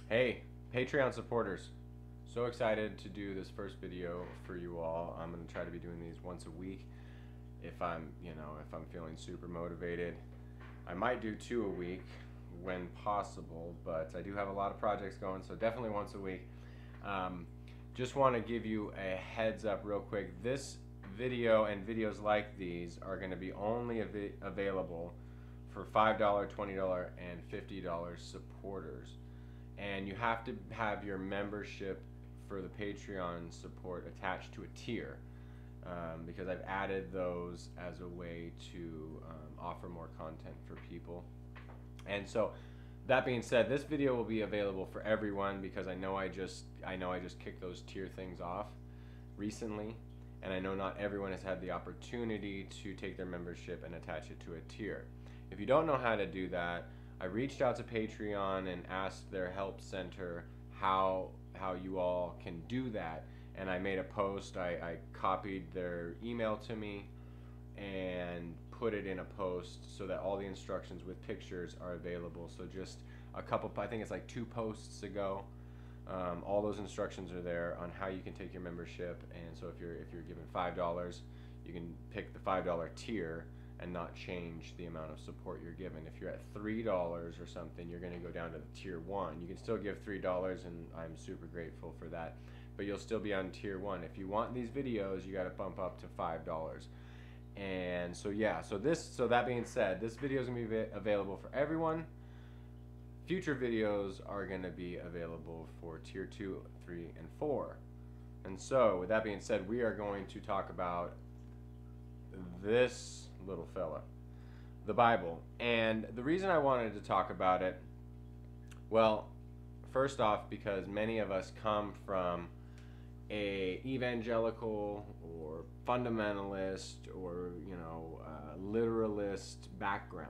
Hey, Patreon supporters. So excited to do this first video for you all. I'm going to try to be doing these once a week if I'm feeling super motivated. I might do 2 a week when possible, but I do have a lot of projects going, so definitely once a week. Just want to give you a heads up real quick. This video and videos like these are going to be only available for $5, $20, and $50 supporters. And you have to have your membership for the Patreon support attached to a tier, because I've added those as a way to offer more content for people. And so that being said, this video will be available for everyone because I know I just kicked those tier things off recently, and I know not everyone has had the opportunity to take their membership and attach it to a tier. If you don't know how to do that, I reached out to Patreon and asked their help center how you all can do that, and I made a post. I copied their email to me and put it in a post so that all the instructions with pictures are available. So just a couple, I think it's like 2 posts ago, all those instructions are there on how you can take your membership. And so if you're given $5, you can pick the $5 tier and not change the amount of support you're given. If you're at $3 or something, you're going to go down to the tier 1. You can still give $3, and I'm super grateful for that, but you'll still be on tier 1. If you want these videos, you got to bump up to $5. And so yeah, so that being said, this video is going to be available for everyone. Future videos are going to be available for tier 2, 3, and 4. And so with that being said, we are going to talk about this little fella, the Bible. And the reason I wanted to talk about it, well, first off, because many of us come from a evangelical or fundamentalist or literalist background.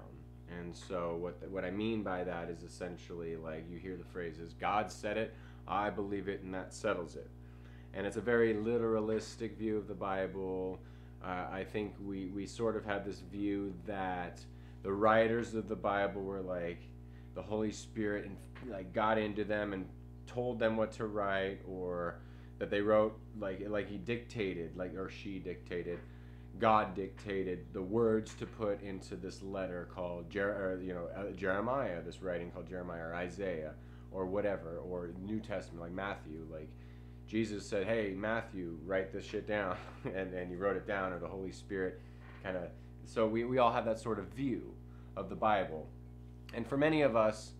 And so what I mean by that is essentially, like, you hear the phrases, God said it, I believe it, and that settles it. And it's a very literalistic view of the Bible. I think we sort of have this view that the writers of the Bible were like the Holy Spirit and like got into them and told them what to write, or that they wrote like he dictated, like, or she dictated, God dictated the words to put into this letter called Jeremiah, this writing called Jeremiah, or Isaiah, or whatever, or New Testament like Matthew, like Jesus said, hey, Matthew, write this shit down, and he wrote it down, or the Holy Spirit kind of. So we all have that sort of view of the Bible. And for many of us,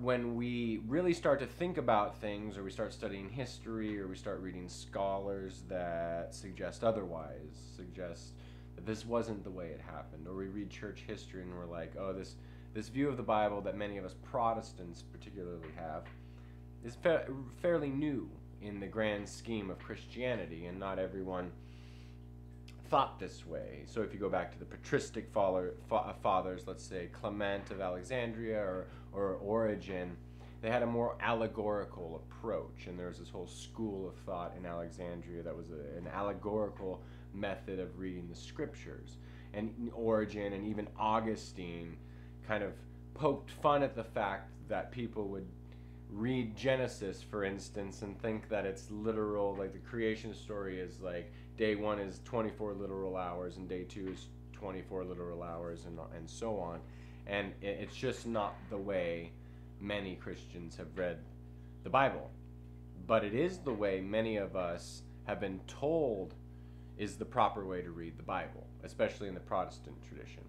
when we really start to think about things, or we start studying history, or we start reading scholars that suggest otherwise, suggest that this wasn't the way it happened, or we read church history and we're like, oh, this view of the Bible that many of us Protestants particularly have is fairly new in the grand scheme of Christianity, and not everyone thought this way. So if you go back to the patristic fathers, let's say Clement of Alexandria or Origen, they had a more allegorical approach, and there was this whole school of thought in Alexandria that was an allegorical method of reading the scriptures. And Origen and even Augustine kind of poked fun at the fact that people would read Genesis, for instance, and think that it's literal, like the creation story is like day 1 is 24 literal hours and day 2 is 24 literal hours, and so on. And it's just not the way many Christians have read the Bible. But it is the way many of us have been told is the proper way to read the Bible, especially in the Protestant tradition.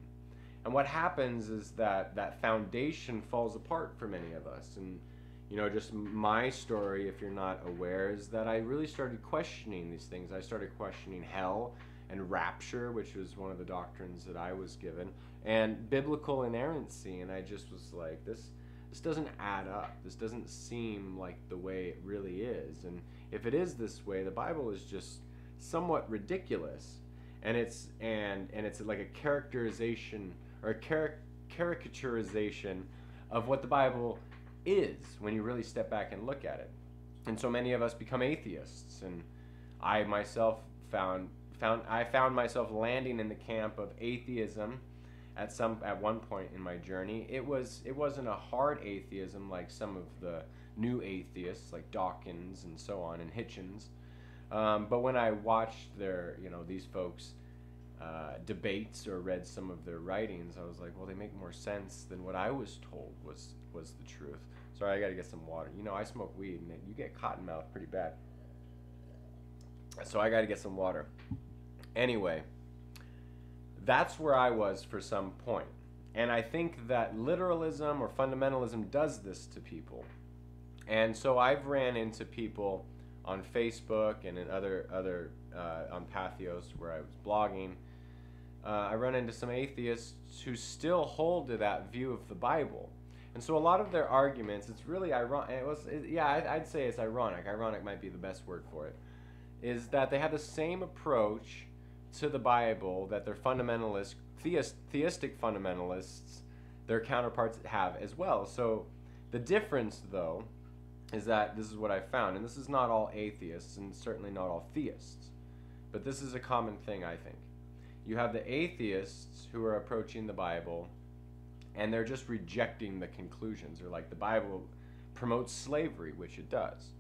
And what happens is that foundation falls apart for many of us. And just my story, if you're not aware, is that I really started questioning these things. I started questioning hell and rapture, which was one of the doctrines that I was given, and biblical inerrancy. And I just was like, this doesn't add up. This doesn't seem like the way it really is. And if it is this way, the Bible is just somewhat ridiculous. And it's like a characterization or a caricaturization of what the Bible is when you really step back and look at it. And so many of us become atheists, and I myself found myself landing in the camp of atheism at one point in my journey. It wasn't a hard atheism like some of the new atheists like Dawkins and so on and Hitchens. But when I watched these folks debates or read some of their writings, I was like, well, they make more sense than what I was told was the truth. Sorry, I got to get some water. I smoke weed and you get cotton mouth pretty bad. So I got to get some water. Anyway, that's where I was for some point. And I think that literalism or fundamentalism does this to people. And so I've ran into people on Facebook and in other on Patheos where I was blogging. I run into some atheists who still hold to that view of the Bible. And so a lot of their arguments, it's really ironic. I'd say it's ironic. Ironic might be the best word for it. Is that they have the same approach to the Bible that their fundamentalists, theistic fundamentalists, their counterparts have as well. So the difference, though, is that this is what I found, and this is not all atheists and certainly not all theists, but this is a common thing, I think. You have the atheists who are approaching the Bible and they're just rejecting the conclusions. They're like, the Bible promotes slavery, which it does,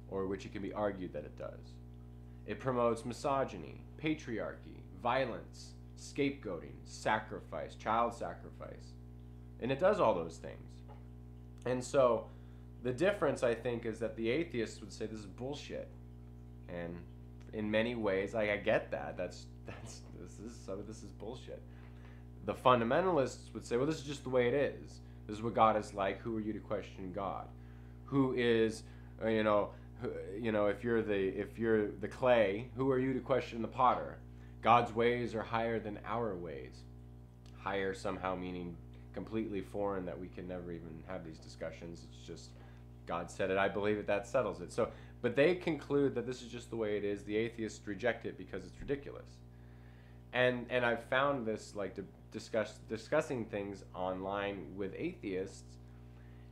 or which it can be argued that it does. It promotes misogyny, patriarchy, violence, scapegoating, sacrifice, child sacrifice. And it does all those things. And so the difference, I think, is that the atheists would say this is bullshit. And in many ways, I get that. This is bullshit. The fundamentalists would say, well, this is just the way it is. This is what God is like. Who are you to question God? Who is, if you're the clay, who are you to question the potter? God's ways are higher than our ways. Higher somehow meaning completely foreign, that we can never even have these discussions. It's just God said it, I believe it, that settles it. So, but they conclude that this is just the way it is. The atheists reject it because it's ridiculous. And I've found this discussing things online with atheists,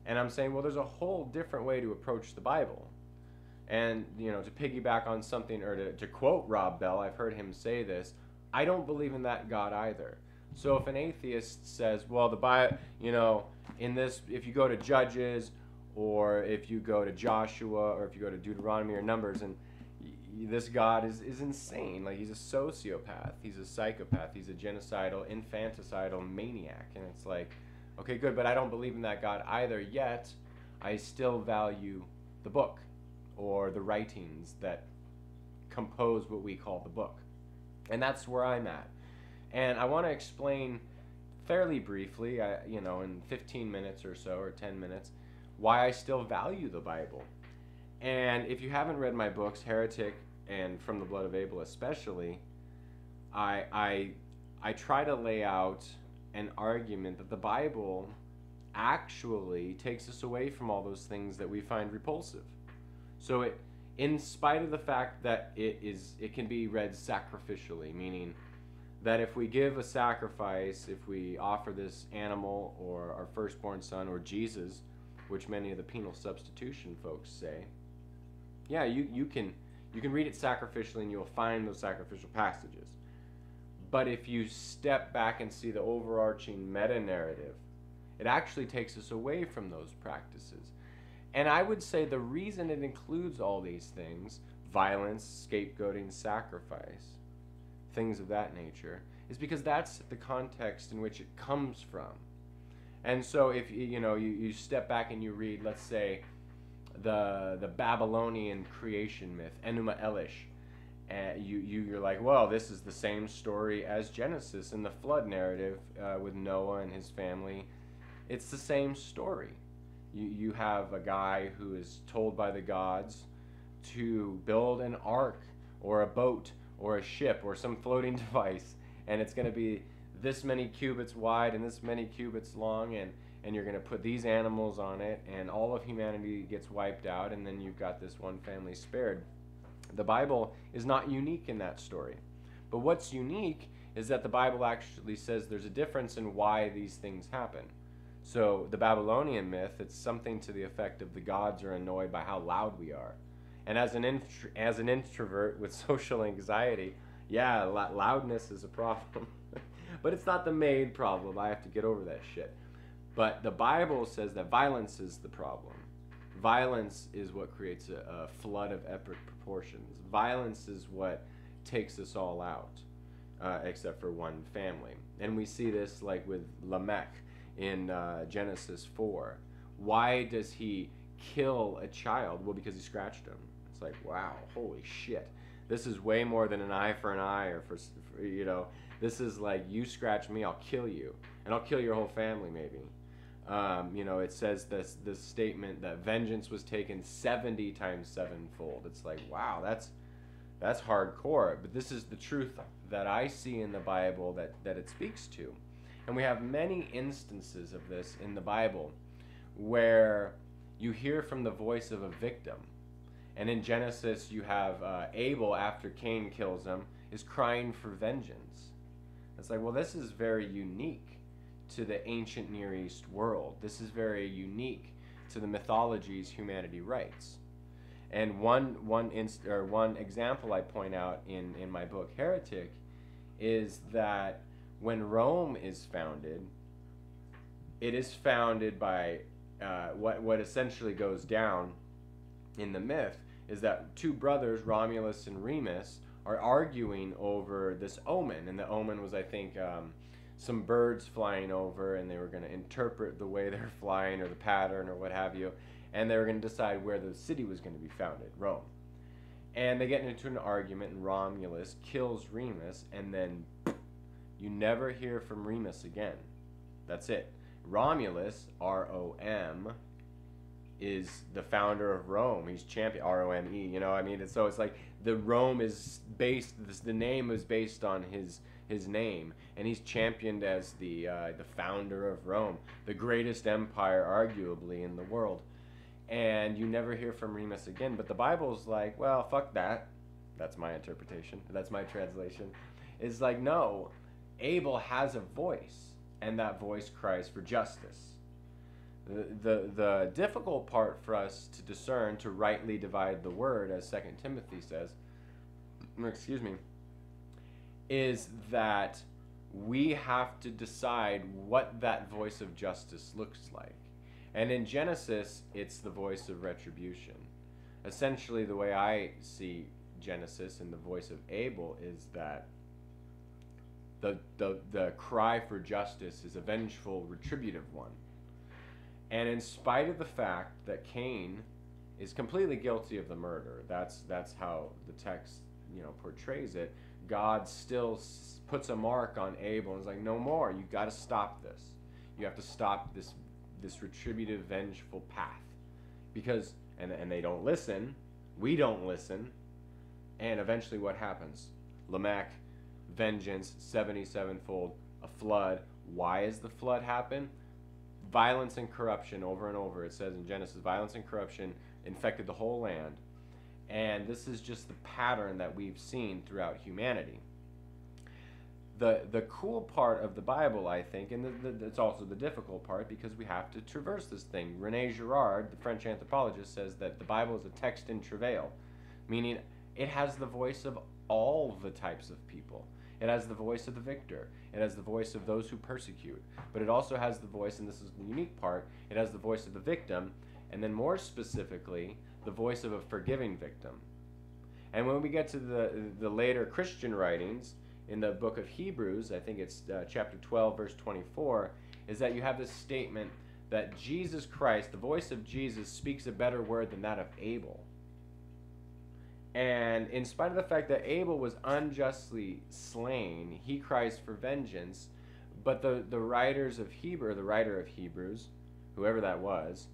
and I'm saying, well, there's a whole different way to approach the Bible. And, to piggyback on something, or to quote Rob Bell, I've heard him say this, I don't believe in that God either. So if an atheist says, well, the Bible, in this, if you go to Judges, or if you go to Joshua, or if you go to Deuteronomy or Numbers, and this God is insane. Like, he's a sociopath, he's a psychopath, he's a genocidal, infanticidal maniac. And it's like, okay, good, but I don't believe in that God either, yet I still value the book, or the writings that compose what we call the book. And that's where I'm at. And I want to explain fairly briefly, in 15 minutes or so, or 10 minutes, why I still value the Bible. And if you haven't read my books, Heretic and From the Blood of Abel especially, I try to lay out an argument that the Bible actually takes us away from all those things that we find repulsive. So in spite of the fact that it can be read sacrificially, meaning that if we give a sacrifice, if we offer this animal or our firstborn son or Jesus, which many of the penal substitution folks say, yeah, you can read it sacrificially and you'll find those sacrificial passages. But if you step back and see the overarching meta-narrative, it actually takes us away from those practices. And I would say the reason it includes all these things, violence, scapegoating, sacrifice, things of that nature, is because that's the context in which it comes from. And so if you step back and you read, let's say, the Babylonian creation myth, Enuma Elish, and you're like, well, this is the same story as Genesis and the flood narrative with Noah and his family. It's the same story. You have a guy who is told by the gods to build an ark or a boat or a ship or some floating device, and it's going to be this many cubits wide and this many cubits long, and you're going to put these animals on it, and all of humanity gets wiped out, and then you've got this one family spared. The Bible is not unique in that story. But what's unique is that the Bible actually says there's a difference in why these things happen. So the Babylonian myth, it's something to the effect of the gods are annoyed by how loud we are. And as an introvert with social anxiety, yeah, loudness is a problem. But it's not the main problem. I have to get over that shit. But the Bible says that violence is the problem. Violence is what creates a flood of epic proportions. Violence is what takes us all out, except for one family. And we see this like with Lamech in Genesis 4. Why does he kill a child? Well, because he scratched him. It's like, wow, holy shit. This is way more than an eye for an eye, or for this is like, you scratch me, I'll kill you. And I'll kill your whole family, maybe. It says this statement that vengeance was taken 70 times sevenfold. It's like, wow, that's hardcore. But this is the truth that I see in the Bible that it speaks to. And we have many instances of this in the Bible where you hear from the voice of a victim. And in Genesis, you have Abel, after Cain kills him, is crying for vengeance. It's like, well, this is very unique to the ancient Near East world. This is very unique to the mythologies humanity writes. And one example I point out in my book Heretic is that when Rome is founded, it is founded by what essentially goes down in the myth is that two brothers, Romulus and Remus, are arguing over this omen. And the omen was, I think, some birds flying over, and they were going to interpret the way they're flying or the pattern or what have you, and they were going to decide where the city was going to be founded, Rome. And they get into an argument, and Romulus kills Remus, and then you never hear from Remus again. That's it. Romulus, R-O-M, is the founder of Rome. He's champion, R-O-M-E, so it's like the Rome is based, the name is based on his name, and he's championed as the founder of Rome, the greatest empire arguably in the world. And you never hear from Remus again. But the Bible's like, well, fuck that. That's my interpretation. That's my translation. It's like, no, Abel has a voice, and that voice cries for justice. The difficult part for us to discern, to rightly divide the word, as 2 Timothy says, is that we have to decide what that voice of justice looks like. And in Genesis, it's the voice of retribution. Essentially, the way I see Genesis and the voice of Abel is that the cry for justice is a vengeful, retributive one. And in spite of the fact that Cain is completely guilty of the murder, that's how the text portrays it, God still puts a mark on Abel and is like, no more. You got to stop this. You have to stop this retributive, vengeful path, because and they don't listen. We don't listen, and eventually, what happens? Lamech, vengeance, 77-fold, a flood. Why does the flood happen? Violence and corruption over and over. It says in Genesis, violence and corruption infected the whole land. And this is just the pattern that we've seen throughout humanity. The cool part of the Bible, I think, and it's also the difficult part, because we have to traverse this thing. René Girard, the French anthropologist, says that the Bible is a text in travail, meaning it has the voice of all the types of people. It has the voice of the victor. It has the voice of those who persecute. But it also has the voice, and this is the unique part, it has the voice of the victim, and then more specifically, the voice of a forgiving victim. And when we get to the later Christian writings, in the book of Hebrews, I think it's chapter 12, verse 24, is that you have this statement that Jesus Christ, the voice of Jesus, speaks a better word than that of Abel. And in spite of the fact that Abel was unjustly slain, he cries for vengeance, but the writers of Hebrew, the writer of Hebrews, whoever that was,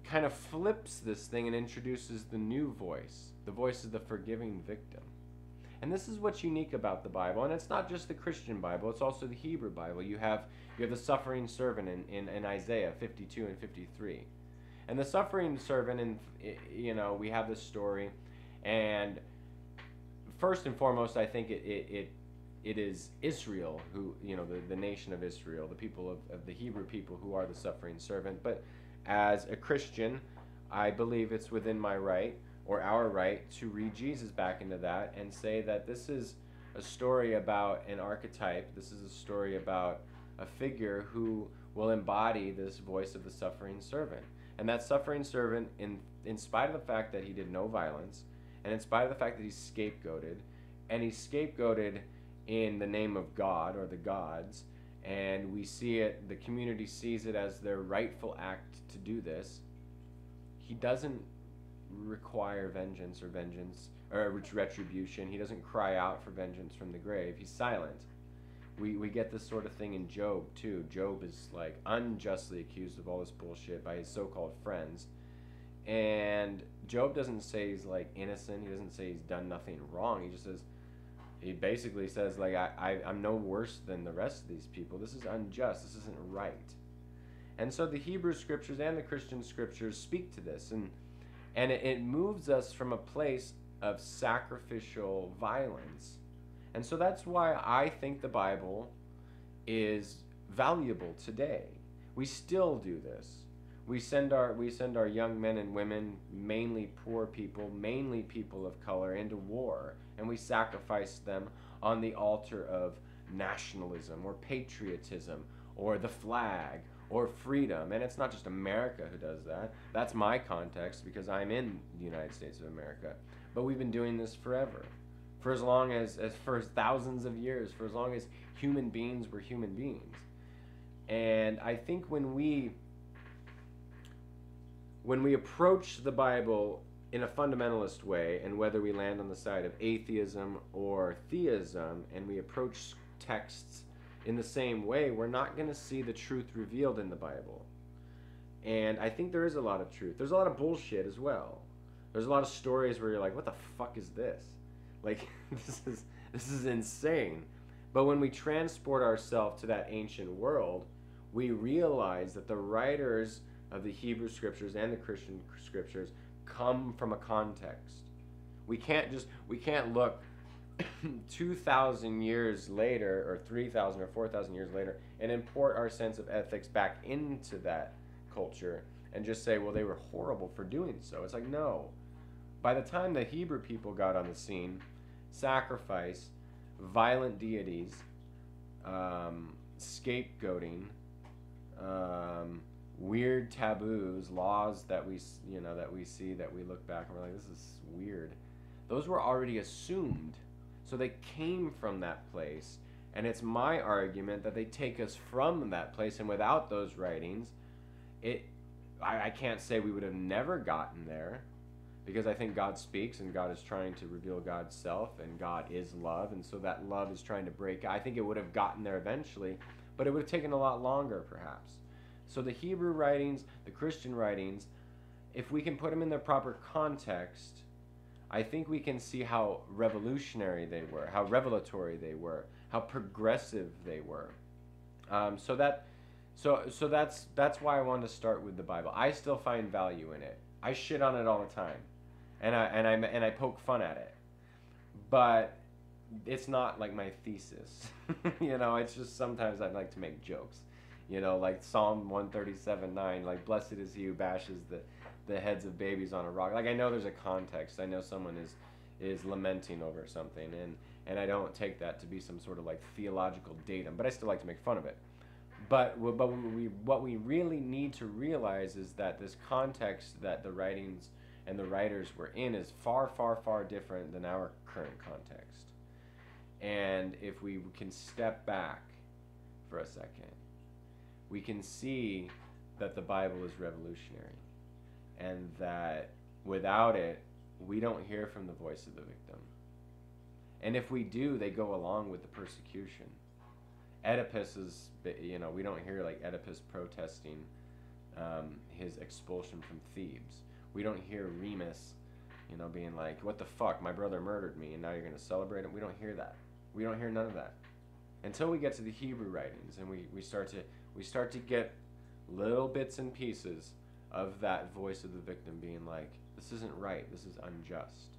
kind of flips this thing and introduces the new voice, the voice of the forgiving victim. And this is what's unique about the Bible. And it's not just the Christian Bible, it's also the Hebrew Bible. You have the suffering servant in Isaiah 52 and 53. And the suffering servant, and we have this story. And first and foremost, I think it is Israel, who, the nation of Israel, the people of the Hebrew people, who are the suffering servant. But as a Christian, I believe it's within my right, or our right, to read Jesus back into that and say that this is a story about an archetype. This is a story about a figure who will embody this voice of the suffering servant. And that suffering servant, in spite of the fact that he did no violence, and in spite of the fact that he's scapegoated, and he's scapegoated in the name of God or the gods, and we see it, the community sees it as their rightful act to do this, he doesn't require vengeance or retribution. He doesn't cry out for vengeance from the grave. He's silent. We get this sort of thing in Job too. Job is like unjustly accused of all this bullshit by his so-called friends, and Job doesn't say he's like innocent. He doesn't say he's done nothing wrong. He just says, he basically says like I'm no worse than the rest of these people. This is unjust. This isn't right. And so the Hebrew scriptures and the Christian scriptures speak to this, and it moves us from a place of sacrificial violence. And so that's why I think the Bible is valuable today. We still do this. We send our young men and women, mainly poor people, mainly people of color, into war, and we sacrifice them on the altar of nationalism or patriotism or the flag or freedom. And it's not just America who does that. That's my context because I'm in the United States of America. But we've been doing this forever. For as long as for thousands of years, for as long as human beings were human beings. And I think when we approach the Bible in a fundamentalist way, and whether we land on the side of atheism or theism, and we approach texts in the same way, we're not going to see the truth revealed in the Bible. And I think there is a lot of truth. There's a lot of bullshit as well. There's a lot of stories where you're like, what the fuck is this? Like, this is insane. But when we transport ourselves to that ancient world, we realize that the writers of the Hebrew scriptures and the Christian scriptures come from a context. We can't look 2,000 years later or 3,000 or 4,000 years later and import our sense of ethics back into that culture and just say, well, they were horrible for doing so. It's like, no. By the time the Hebrew people got on the scene, sacrifice, violent deities, scapegoating, weird taboos, laws that we see, that we look back and we're like, this is weird. Those were already assumed. So they came from that place. And it's my argument that they take us from that place, and without those writings, I can't say we would have never gotten there, because I think God speaks and God is trying to reveal God's self, and God is love, and so that love is trying to break. I think it would have gotten there eventually, but it would have taken a lot longer perhaps. So the Hebrew writings, the Christian writings, if we can put them in their proper context, I think we can see how revolutionary they were, how revelatory they were, how progressive they were. So that's why I wanted to start with the Bible. I still find value in it. I shit on it all the time, and I poke fun at it, but it's not like my thesis. It's just sometimes I like to make jokes. Like Psalm 137:9, like blessed is he who bashes the heads of babies on a rock. Like I know there's a context. I know someone is lamenting over something, and I don't take that to be some sort of like theological datum, but I still like to make fun of it. But what we really need to realize is that this context that the writings and the writers were in is far, far, far different than our current context. And if we can step back for a second, we can see that the Bible is revolutionary, and that without it, we don't hear from the voice of the victim. And if we do, they go along with the persecution. Oedipus is, we don't hear like Oedipus protesting his expulsion from Thebes. We don't hear Remus, being like, what the fuck, my brother murdered me and now you're going to celebrate it. We don't hear that. We don't hear none of that. Until we get to the Hebrew writings and we start to get little bits and pieces of that voice of the victim being like, this isn't right, this is unjust.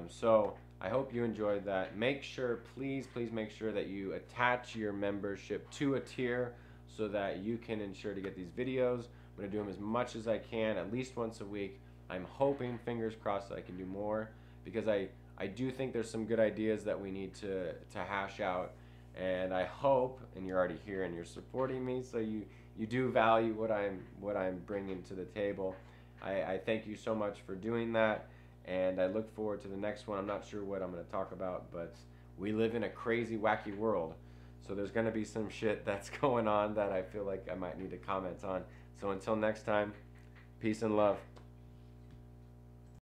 So I hope you enjoyed that. Make sure, please make sure that you attach your membership to a tier so that you can ensure to get these videos. I'm going to do them as much as I can, at least once a week. I'm hoping, fingers crossed, that I can do more, because I I do think there's some good ideas that we need to hash out, and I hope, and you're already here and you're supporting me, so you do value what I'm bringing to the table. I thank you so much for doing that, and I look forward to the next one. I'm not sure what I'm going to talk about, but we live in a crazy, wacky world, so there's going to be some shit that's going on that I feel like I might need to comment on. So until next time, peace and love.